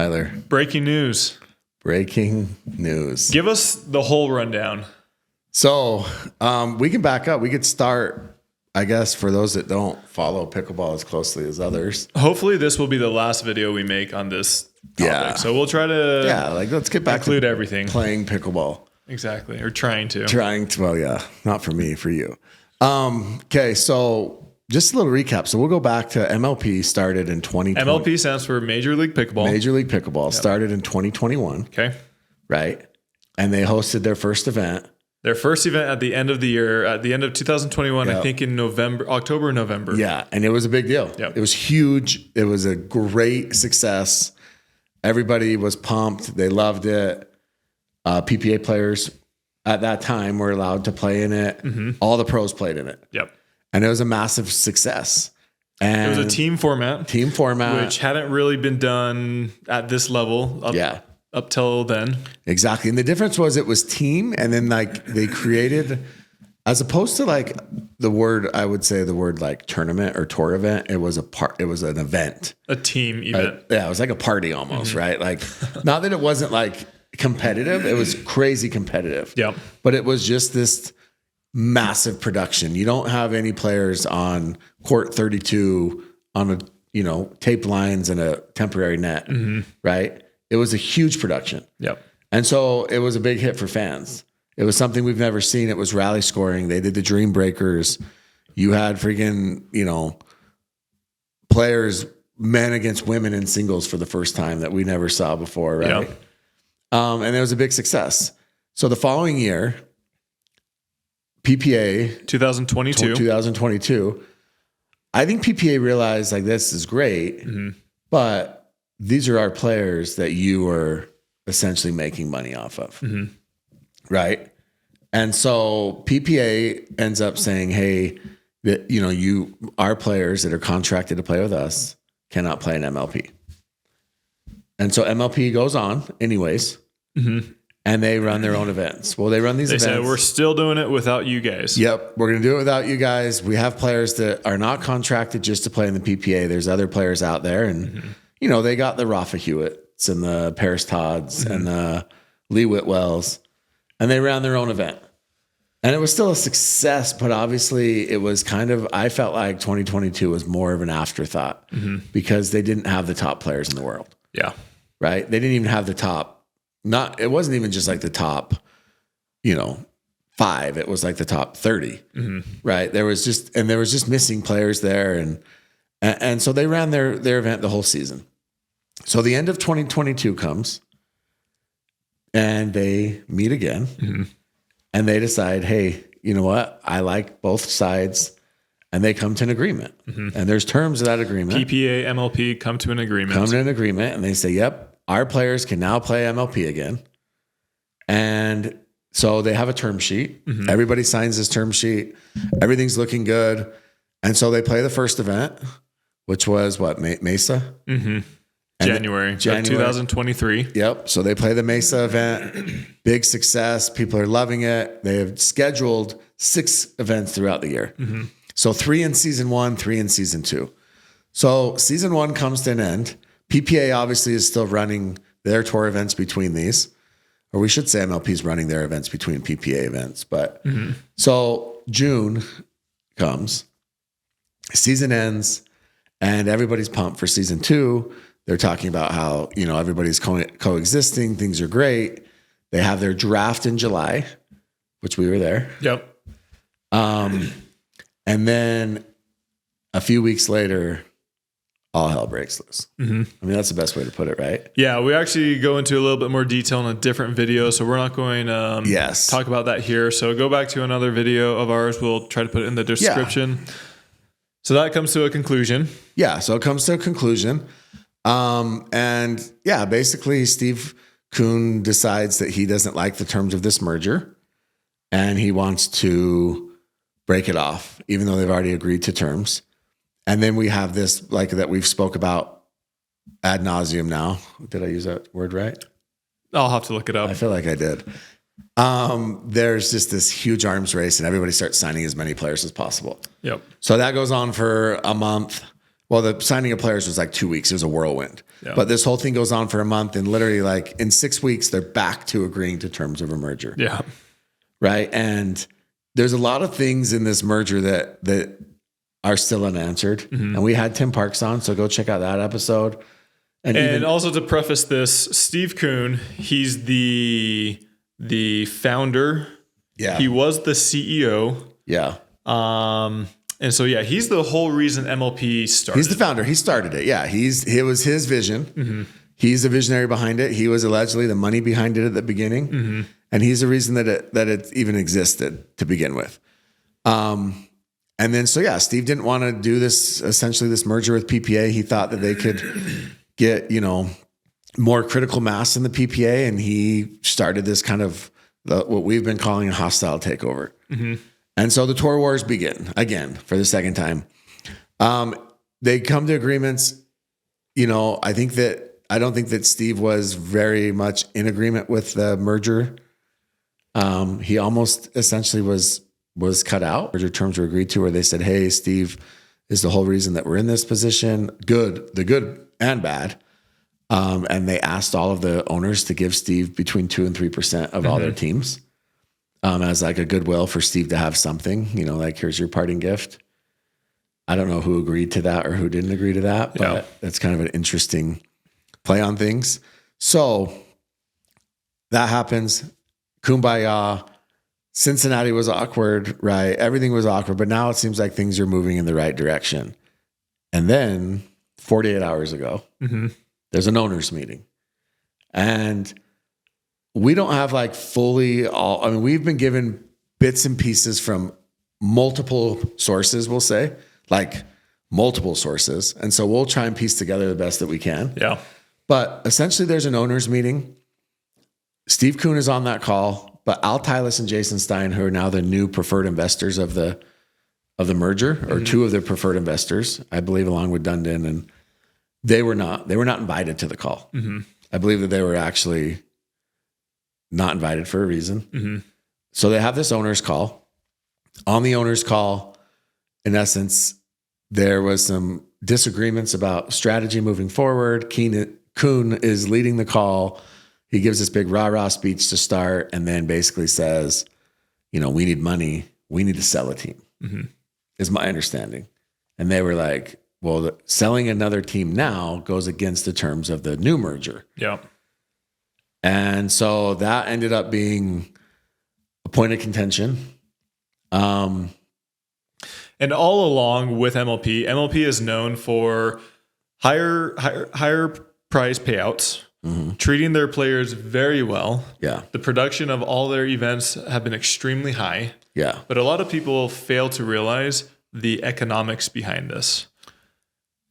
Tyler. Breaking news. Breaking news. Give us the whole rundown. So we can back up. We could start, I guess, for those that don't follow pickleball as closely as others. Hopefully this will be the last video we make on this topic. Yeah. So we'll try to let's get back include to everything. Playing pickleball. Exactly. Or trying to. Well, yeah. Not for me, for you. Okay, so just a little recap. So we'll go back to MLP started in 2020. MLP stands for Major League Pickleball. Major League Pickleball started in 2021. Okay. Right. And they hosted their first event. Their first event at the end of the year, at the end of 2021, I think in October, November. Yeah. And it was a big deal. Yep. It was huge. It was a great success. Everybody was pumped. They loved it. PPA players at that time were allowed to play in it. Mm-hmm. All the pros played in it. Yep. And it was a massive success. And it was a team format. Which hadn't really been done at this level up till then. Exactly. And the difference was it was team, and then like they created, as opposed to like the word like tournament or tour event, it was an event. A team event. It was like a party almost, right? Like not that it wasn't like competitive, it was crazy competitive. Yep. But it was just this massive production. You don't have any players on court 32 on a, taped lines and a temporary net, right? It was a huge production. Yep. And so it was a big hit for fans. It was something we've never seen. It was rally scoring. They did the Dream Breakers. You had freaking, players, men against women in singles for the first time that we never saw before, right? Yep. And it was a big success. So the following year, PPA 2022, I think PPA realized like this is great, but these are our players that you are essentially making money off of, right? And so PPA ends up saying, hey, that our players that are contracted to play with us cannot play in MLP. And so MLP goes on anyways. And they run their own events. Well, they run these events. They said, we're still doing it without you guys. Yep. We're going to do it without you guys. We have players that are not contracted just to play in the PPA. There's other players out there. And, they got the Rafa Hewitts and the Paris Todds and the Lee Whitwells. And they ran their own event. And it was still a success, but obviously it was I felt like 2022 was more of an afterthought because they didn't have the top players in the world. Yeah. Right? They didn't even have the top. It wasn't even just like the top, 5. It was like the top 30, right? There was just missing players there. And so they ran their event the whole season. So the end of 2022 comes and they meet again and they decide, hey, you know what? I like both sides, and they come to an agreement and there's terms of that agreement. PPA, MLP come to an agreement. And they say, yep. Our players can now play MLP again. And so they have a term sheet. Everybody signs this term sheet. Everything's looking good. And so they play the first event, which was what, Mesa? January 2023. Yep. So they play the Mesa event. Big success. People are loving it. They have scheduled 6 events throughout the year. So 3 in season 1, 3 in season 2. So season 1 comes to an end. PPA obviously is still running their tour events between these, or we should say MLP is running their events between PPA events. But so June comes, season ends, and everybody's pumped for season 2. They're talking about how, everybody's coexisting. Things are great. They have their draft in July, which we were there. Yep. And then a few weeks later, all hell breaks loose. I mean, that's the best way to put it, right? Yeah, we actually go into a little bit more detail in a different video, so we're not going to talk about that here. So go back to another video of ours. We'll try to put it in the description. Yeah. So that comes to a conclusion. Yeah, so it comes to a conclusion. And yeah, basically Steve Kuhn decides that he doesn't like the terms of this merger and he wants to break it off, even though they've already agreed to terms. And then we have this that we've spoke about ad nauseum now. Did I use that word right? I'll have to look it up. I feel like I did. There's just this huge arms race and everybody starts signing as many players as possible. Yep. So that goes on for a month Well, the signing of players was like 2 weeks. It was a whirlwind. Yeah. But this whole thing goes on for a month, and literally like in 6 weeks, they're back to agreeing to terms of a merger. Yeah. Right. And there's a lot of things in this merger that are still unanswered. Mm-hmm. And we had Tim Parks on, so go check out that episode. And also to preface this, Steve Kuhn, he's the founder. Yeah. He was the CEO. Yeah. And so, yeah, he's the whole reason MLP started. He's the founder. He started it. Yeah. It was his vision. Mm-hmm. He's the visionary behind it. He was allegedly the money behind it at the beginning. Mm-hmm. And he's the reason that it even existed to begin with. And then, so yeah, Steve didn't want to do this merger with PPA. He thought that they could get, more critical mass in the PPA. And he started this kind of what we've been calling a hostile takeover. Mm-hmm. And so the Tour Wars begin again for the second time. They come to agreements. I don't think that Steve was very much in agreement with the merger. He almost essentially was cut out. Merger terms were agreed to where they said, hey, Steve is the whole reason that we're in this position. The good and bad. And they asked all of the owners to give Steve between 2% and 3% of all their teams. As like a goodwill for Steve to have something, like here's your parting gift. I don't know who agreed to that or who didn't agree to that, but that's kind of an interesting play on things. So that happens. Kumbaya. Cincinnati was awkward, right? Everything was awkward, but now it seems like things are moving in the right direction. And then 48 hours ago, there's an owners meeting. And we don't have like we've been given bits and pieces from multiple sources, we'll say, like multiple sources. And so we'll try and piece together the best that we can. Yeah. But essentially there's an owners meeting. Steve Kuhn is on that call, but Al Tylis and Jason Stein, who are now the new preferred investors of the merger, or two of their preferred investors, I believe, along with Dundon, and they were not invited to the call. Mm-hmm. I believe that they were actually not invited for a reason. Mm-hmm. So they have this owner's call. On the owner's call, in essence, there was some disagreements about strategy moving forward. Kuhn is leading the call. He gives this big rah-rah speech to start and then basically says, we need money. We need to sell a team, is my understanding. And they were like, well, selling another team now goes against the terms of the new merger. Yeah. And so that ended up being a point of contention. And all along with MLP is known for higher prize payouts, treating their players very well. Yeah. The production of all their events have been extremely high. Yeah. But a lot of people fail to realize the economics behind this.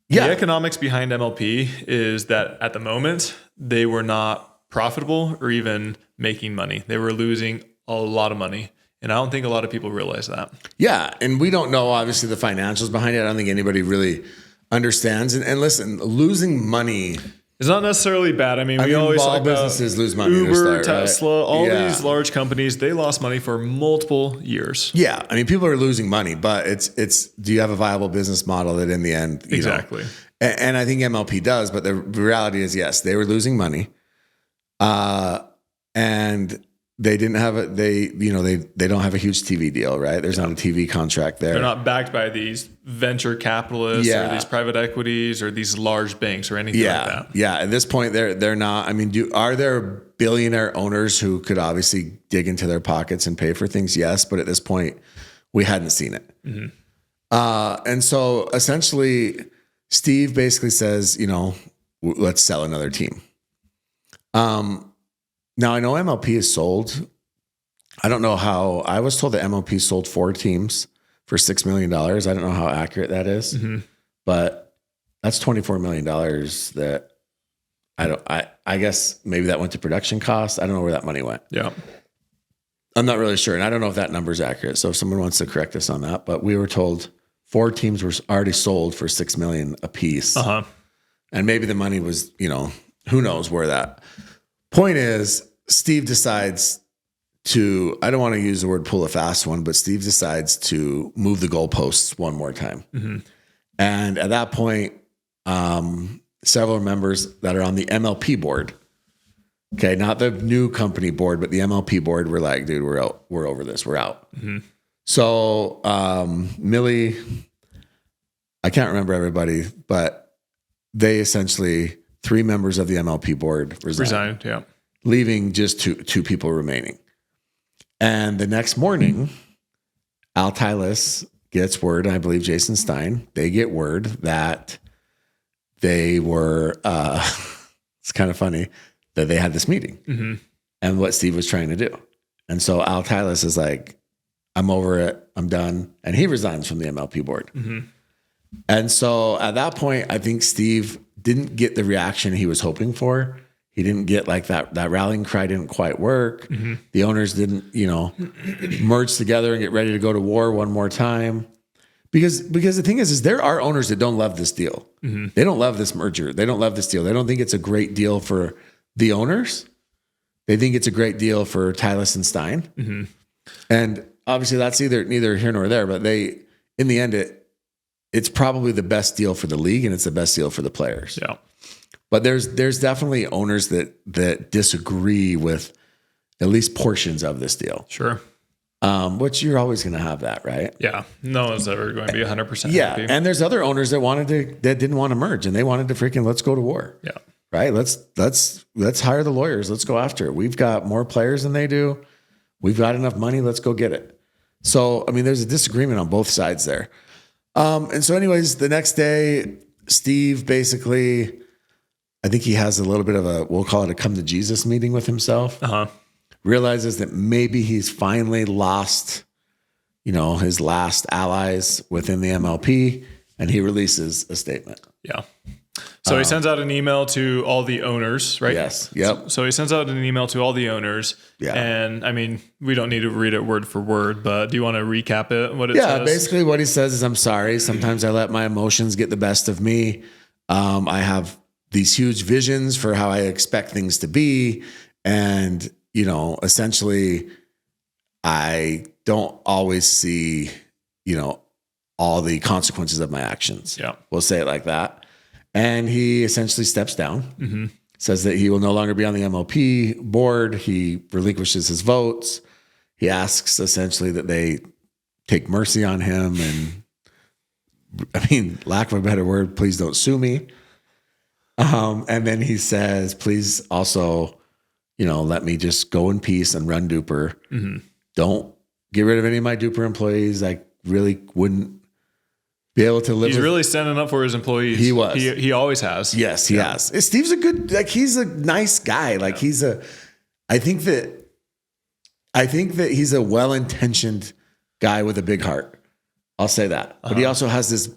Yeah. The economics behind MLP is that at the moment, they were not profitable or even making money. They were losing a lot of money. And I don't think a lot of people realize that. Yeah. And we don't know, obviously, the financials behind it. I don't think anybody really understands. And listen, losing money is not necessarily bad. I mean, we always talk about businesses lose money. Uber, Tesla, all these large companies, they lost money for multiple years. Yeah. I mean, people are losing money, but it's do you have a viable business model that in the end, exactly. And I think MLP does, but the reality is, yes, they were losing money. And they didn't have they don't have a huge TV deal, right? There's not a TV contract there. They're not backed by these venture capitalists or these private equities or these large banks or anything like that. Yeah. At this point, they're not. I mean, are there billionaire owners who could obviously dig into their pockets and pay for things? Yes, but at this point, we hadn't seen it. Mm-hmm. And so essentially, Steve basically says, let's sell another team. Now I know MLP is sold. I don't know how. I was told that MLP sold 4 teams for $6 million. I don't know how accurate that is, but that's $24 million that I guess maybe that went to production costs. I don't know where that money went. Yeah. I'm not really sure. And I don't know if that number is accurate. So if someone wants to correct us on that, but we were told 4 teams were already sold for $6 million a piece. And maybe the money was, who knows where that. Point is, Steve decides to, I don't want to use the word pull a fast one, but Steve decides to move the goalposts one more time. And at that point, several members that are on the MLP board, okay, not the new company board, but the MLP board, were like, dude, we're out. We're over this. We're out. Mm-hmm. So Millie, I can't remember everybody, but they essentially, 3 members of the MLP board resigned, yeah, leaving just two people remaining. And the next morning, Al Tylis gets word, and I believe Jason Stein, they get word that they were, it's kind of funny that they had this meeting and what Steve was trying to do. And so Al Tylis is like, I'm over it. I'm done. And he resigns from the MLP board. Mm-hmm. And so at that point, I think Steve didn't get the reaction he was hoping for. He didn't get like that rallying cry didn't quite work. Mm-hmm. The owners didn't, merge together and get ready to go to war one more time. Because the thing is there are owners that don't love this deal. Mm-hmm. They don't love this merger. They don't love this deal. They don't think it's a great deal for the owners. They think it's a great deal for Tylis and Stein. Mm-hmm. And obviously that's neither here nor there, but in the end, it's probably the best deal for the league and it's the best deal for the players. Yeah. But there's definitely owners that disagree with at least portions of this deal. Sure. Which you're always going to have that, right? Yeah. No one's ever going to be 100% yeah. happy. And there's other owners that didn't want to merge and they wanted to freaking, let's go to war. Yeah. Right. Let's hire the lawyers. Let's go after it. We've got more players than they do. We've got enough money. Let's go get it. So, I mean, there's a disagreement on both sides there. And so anyways, the next day, Steve basically, I think he has a little bit of we'll call it a come to Jesus meeting with himself. Uh-huh. Realizes that maybe he's finally lost, his last allies within the MLP, and he releases a statement. Yeah. So he sends out an email to all the owners, right? Yes. Yep. So he sends out an email to all the owners. Yeah. And I mean, we don't need to read it word for word, but do you want to recap it? What it says? Yeah. Basically what he says is, I'm sorry. Sometimes I let my emotions get the best of me. I have these huge visions for how I expect things to be. And, essentially I don't always see, all the consequences of my actions. Yeah. We'll say it like that. And he essentially steps down, says that he will no longer be on the MLP board. He relinquishes his votes. He asks essentially that they take mercy on him. And I mean, lack of a better word, please don't sue me. And then he says, please also, let me just go in peace and run Duper. Mm-hmm. Don't get rid of any of my Duper employees. I really wouldn't be able to live. He's really standing up for his employees. He was. He always has. Yes, he has. Steve's a good, he's a nice guy. I think that he's a well-intentioned guy with a big heart. I'll say that. But he also has this,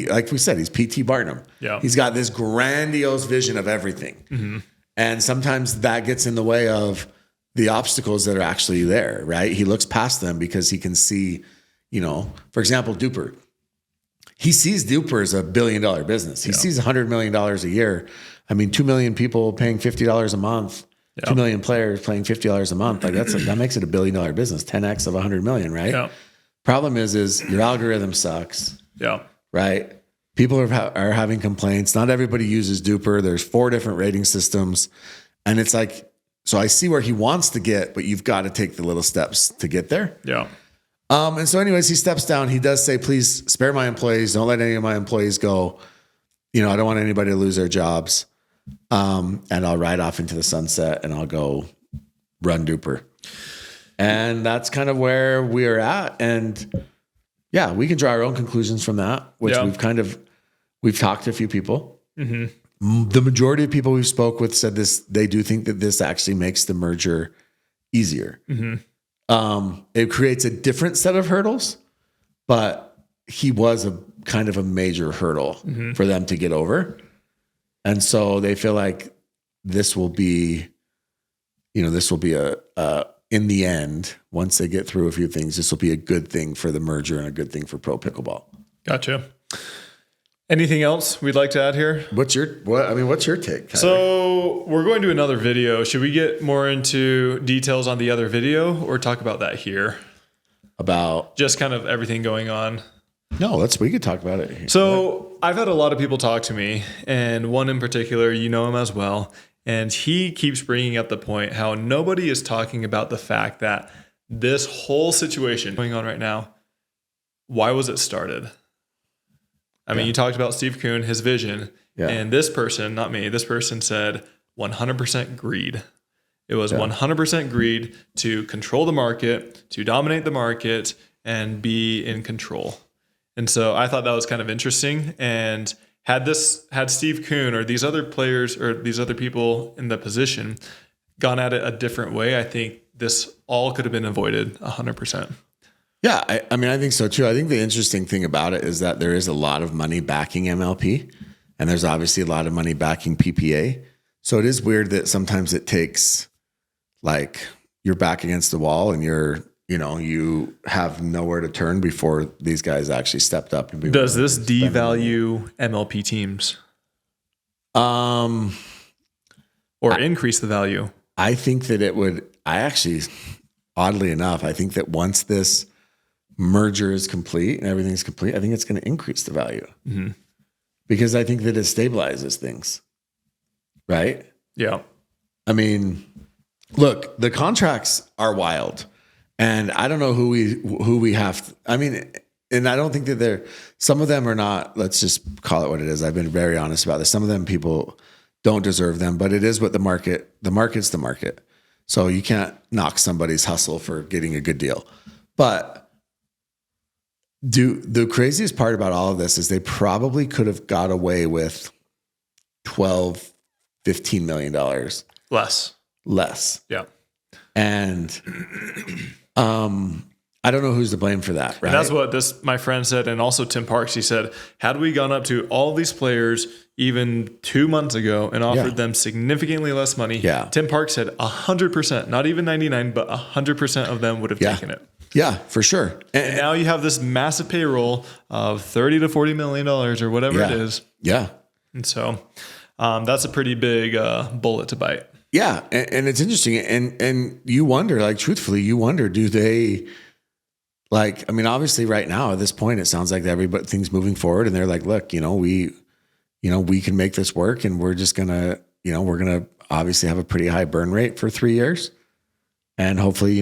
like we said, he's P.T. Barnum. Yeah. He's got this grandiose vision of everything. Mm-hmm. And sometimes that gets in the way of the obstacles that are actually there, right? He looks past them because he can see, for example, Duper. He sees Duper as $1 billion business. He sees $100 million a year. I mean, 2 million people paying $50 a month, 2 million players paying $50 a month. Like that makes it $1 billion business, 10x of 100 million, right? Yeah. Problem is your algorithm sucks. Yeah. Right. People are having complaints. Not everybody uses Duper. There's 4 different rating systems. And it's like, so I see where he wants to get, but you've got to take the little steps to get there. Yeah. And so anyways, he steps down. He does say, please spare my employees. Don't let any of my employees go. I don't want anybody to lose their jobs. And I'll ride off into the sunset and I'll go run Duper. And that's kind of where we're at. And yeah, we can draw our own conclusions from that, which we've talked to a few people. Mm-hmm. The majority of people we spoke with said they do think that this actually makes the merger easier. Mm-hmm. It creates a different set of hurdles, but he was a kind of a major hurdle for them to get over. And so they feel like this will be in the end, once they get through a few things, this will be a good thing for the merger and a good thing for pro pickleball. Gotcha. Anything else we'd like to add here? What's your take, Tyler? So we're going to another video. Should we get more into details on the other video or talk about that here? About just kind of everything going on. No, we could talk about it. So I've had a lot of people talk to me, and one in particular, you know him as well. And he keeps bringing up the point how nobody is talking about the fact that this whole situation going on right now, why was it started? I mean, you talked about Steve Kuhn, his vision, and this person, not me, this person said 100% greed. It was 100% greed to control the market, to dominate the market, and be in control. And so I thought that was kind of interesting. And had Steve Kuhn or these other players or these other people in the position gone at it a different way, I think this all could have been avoided 100%. Yeah, I mean, I think so too. I think the interesting thing about it is that there is a lot of money backing MLP, and there's obviously a lot of money backing PPA. So it is weird that sometimes it takes like you're back against the wall and you have nowhere to turn before these guys actually stepped up. And does this devalue MLP teams? Or increase the value? I think that it would. Oddly enough, I think that once this merger is complete and everything's complete, I think it's going to increase the value because I think that it stabilizes things. Right? Yeah. I mean, look, the contracts are wild. And I don't know who we have. I mean, and I don't think that some of them are not, let's just call it what it is. I've been very honest about this. Some of them people don't deserve them, but it is what the market's the market. So you can't knock somebody's hustle for getting a good deal. But the craziest part about all of this is they probably could have got away with $12, $15 million. Less. Yeah. And I don't know who's to blame for that, right? And that's what my friend said. And also Tim Parks, he said, had we gone up to all these players even 2 months ago and offered them significantly less money, Tim Parks said 100%, not even 99, but 100% of them would have taken it. Yeah, for sure. And now you have this massive payroll of $30 to $40 million or whatever it is. Yeah. And so that's a pretty big bullet to bite. Yeah. And it's interesting. And you wonder, like, truthfully, do they, like, I mean, obviously right now at this point, it sounds like everything's moving forward and they're like, look, we can make this work and we're just gonna, we're going to obviously have a pretty high burn rate for 3 years. And hopefully,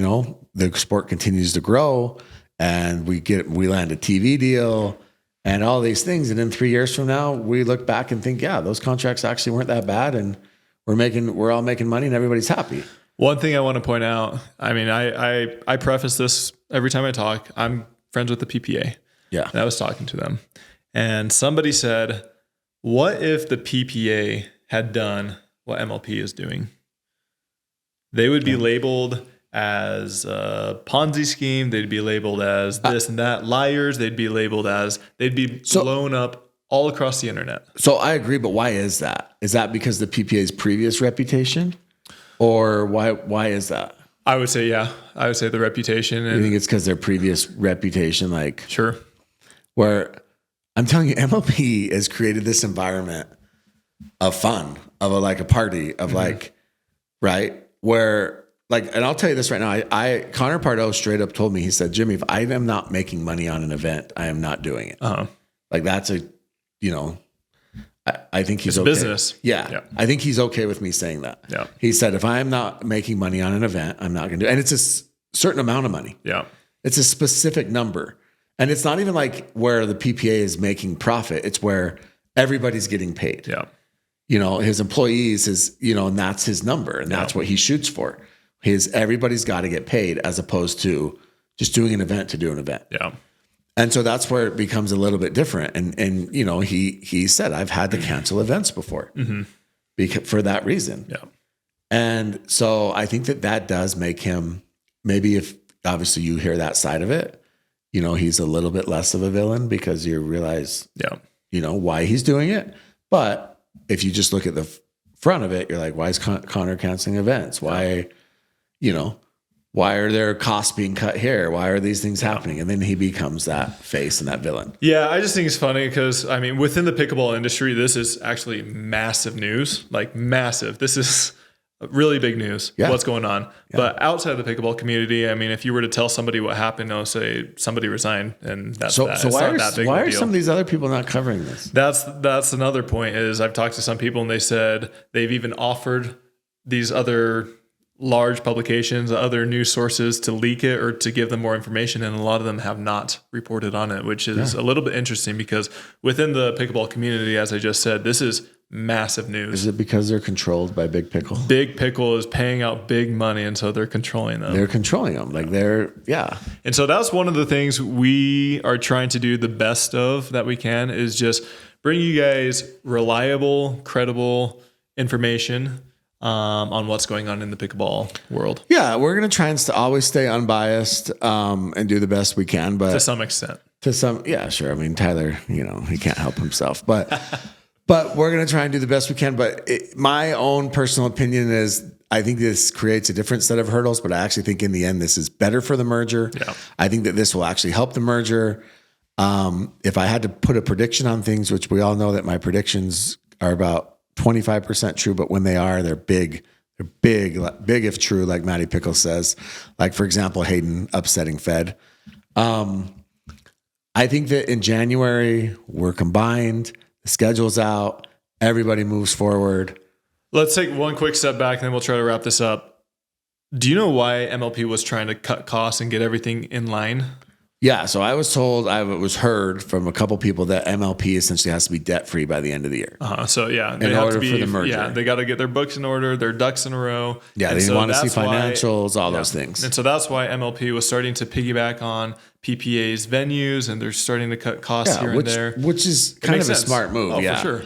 the sport continues to grow and we land a TV deal and all these things. And in 3 years from now, we look back and think, yeah, those contracts actually weren't that bad. And we're all making money and everybody's happy. One thing I want to point out, I mean, I preface this every time I talk. I'm friends with the PPA. Yeah. And I was talking to them and somebody said, what if the PPA had done what MLP is doing? They would be labeled as a Ponzi scheme. They'd be labeled as this and that, liars. They'd be blown up all across the internet. So I agree, but why is that? Is that because the PPA's previous reputation, or why is that? I would say, the reputation. You think it's because their previous reputation, like, sure. Where I'm telling you, MLP has created this environment of fun, of a party, of right? Where, like, and I'll tell you this right now, Connor Pardo straight up told me, he said, Jimmy, if I am not making money on an event, I am not doing it. Like, that's I think he's okay. Business. Yeah. I think he's okay with me saying that. Yeah. He said, if I am not making money on an event, I'm not going to do it. And it's a certain amount of money. Yeah. It's a specific number. And it's not even like where the PPA is making profit. It's where everybody's getting paid. Yeah. His employees, and that's his number. And that's what he shoots for. Everybody's got to get paid as opposed to just doing an event to do an event. Yeah. And so that's where it becomes a little bit different. And he said, I've had to cancel events before for that reason. Yeah. And so I think that does make him, maybe if obviously you hear that side of it, he's a little bit less of a villain because you realize, why he's doing it. But if you just look at the front of it, you're like, why is Connor canceling events? Why, why are there costs being cut here? Why are these things happening? And then he becomes that face and that villain. Yeah, I just think it's funny because, I mean, within the pickleball industry, this is actually massive news, like massive. This is really big news. Yeah. What's going on? Yeah. But outside of the pickleball community, I mean, if you were to tell somebody what happened, say somebody resigned, and that's so that. So why why are some of these other people not covering this? That's another point. Is I've talked to some people and they said they've even offered these other large publications, other news sources to leak it or to give them more information, and a lot of them have not reported on it, which is a little bit interesting because within the pickleball community, as I just said, this is massive news. Is it because they're controlled by Big Pickle? Big Pickle is paying out big money, and so they're controlling them. They're controlling them. And so that's one of the things we are trying to do the best of that we can is just bring you guys reliable, credible information on what's going on in the pickleball world. Yeah, we're going to try and always stay unbiased and do the best we can. But to some extent. Yeah, sure. I mean, Tyler, he can't help himself. But but we're going to try and do the best we can. But my own personal opinion is I think this creates a different set of hurdles, but I actually think in the end this is better for the merger. Yeah. I think that this will actually help the merger. If I had to put a prediction on things, which we all know that my predictions are about 25% true, but when they are, they're big. They're big if true, like Matty Pickle says. Like, for example, Hayden upsetting Fed. I think that in January, we're combined, the schedule's out, everybody moves forward. Let's take one quick step back, and then we'll try to wrap this up. Do you know why MLP was trying to cut costs and get everything in line? Yeah, so I was told, I was heard from a couple people that MLP essentially has to be debt-free by the end of the year. So yeah, in order for the merger. Yeah, they got to get their books in order, their ducks in a row. Yeah, they want to see financials, all those things. And so that's why MLP was starting to piggyback on PPA's venues, and they're starting to cut costs here and there. Which is kind of a smart move. Oh, for sure.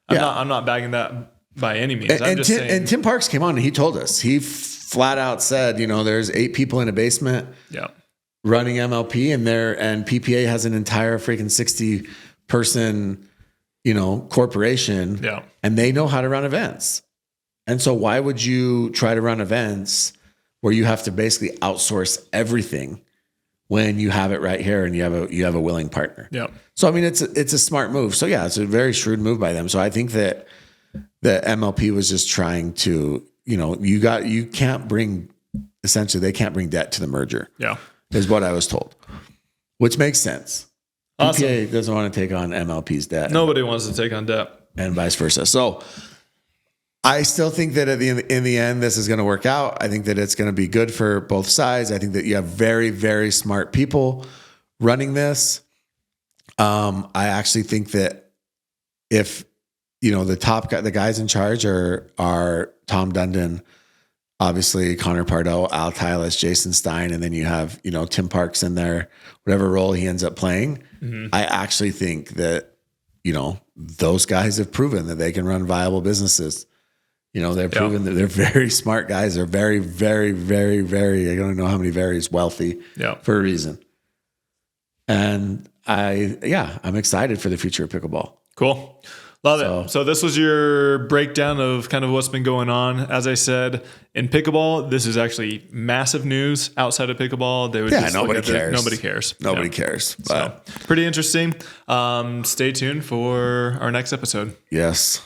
I'm not bagging that by any means. I'm just saying. And Tim Parks came on and he told us, he flat out said, there's 8 people in a basement. Yeah. Running MLP and PPA has an entire freaking 60 person, corporation. Yeah. And they know how to run events. And so why would you try to run events where you have to basically outsource everything when you have it right here and you have a willing partner? Yeah. So, I mean, it's a smart move. So yeah, it's a very shrewd move by them. So I think that the MLP was just trying to, they can't bring debt to the merger. Yeah. Is what I was told, which makes sense. Awesome. PPA doesn't want to take on MLP's debt. Nobody wants to take on debt. And vice versa. So I still think that in the end, this is going to work out. I think that it's going to be good for both sides. I think that you have very, very smart people running this. I actually think that if, the guys in charge are Tom Dundon, obviously Connor Pardo, Al Tilas, Jason Stein, and then you have, Tim Parks in there, whatever role he ends up playing. Mm-hmm. I actually think that, those guys have proven that they can run viable businesses. They're proven that they're very smart guys. They're very, very, very, very, I don't know how many varies wealthy for a reason. And I'm excited for the future of pickleball. Cool. Love it. So this was your breakdown of kind of what's been going on. As I said, in pickleball, this is actually massive news. Outside of pickleball, they would nobody cares. Nobody cares. Nobody cares. But. So pretty interesting. Stay tuned for our next episode. Yes.